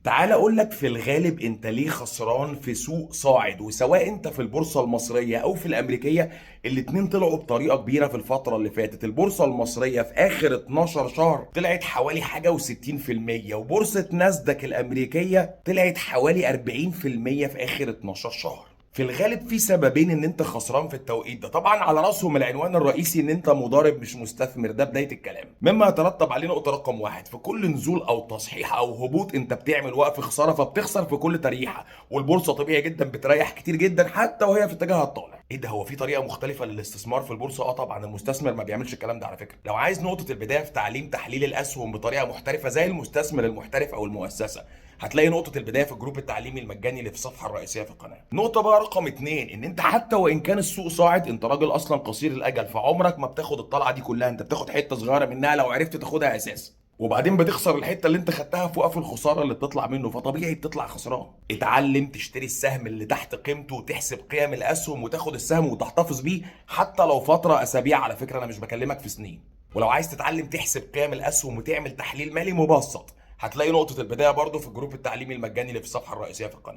تعال اقول لك في الغالب انت ليه خسران في سوق صاعد، وسواء انت في البورصه المصريه او في الامريكيه، الاتنين طلعوا بطريقه كبيره في الفتره اللي فاتت. البورصه المصريه في اخر 12 شهر طلعت حوالي حاجه و60%، وبورصه ناسداك الامريكيه طلعت حوالي 40% في اخر 12 شهر. في الغالب في سببين ان انت خسران في التوقيت ده، طبعا على راسهم العنوان الرئيسي ان انت مضارب مش مستثمر، ده بداية الكلام، مما يترتب عليه نقطة رقم واحد: في كل نزول او تصحيح او هبوط انت بتعمل وقف خسارة، فبتخسر في كل تريحة. والبورصة طبيعي جدا بتريح كتير جدا حتى وهي في اتجاهها الطالع. ايه ده، هو في طريقة مختلفة للاستثمار في البورصة؟ اه طبعا، المستثمر ما بيعملش الكلام ده على فكرة. لو عايز نقطة البداية في تعليم تحليل الاسهم بطريقة محترفة زي المستثمر المحترف او المؤسسة، هتلاقي نقطة البداية في الجروب التعليمي المجاني اللي في الصفحة الرئيسية في القناة. نقطة بقى رقم اتنين: ان انت حتى وان كان السوق صاعد، انت راجل اصلا قصير الاجل، فعمرك ما بتاخد الطلعة دي كلها، انت بتاخد حتة صغيرة منها لو عرفت تاخدها اساسا، وبعدين بتخسر الحته اللي انت خدتها في وقف الخساره اللي بتطلع منه، فطبيعي بتطلع خسران. اتعلم تشتري السهم اللي تحت قيمته، وتحسب قيم الاسهم، وتاخد السهم وتحتفظ بيه حتى لو فتره اسابيع، على فكره انا مش بكلمك في سنين. ولو عايز تتعلم تحسب قيم الاسهم وتعمل تحليل مالي مبسط، هتلاقي نقطه البدايه برضو في الجروب التعليمي المجاني اللي في الصفحه الرئيسيه في القناه.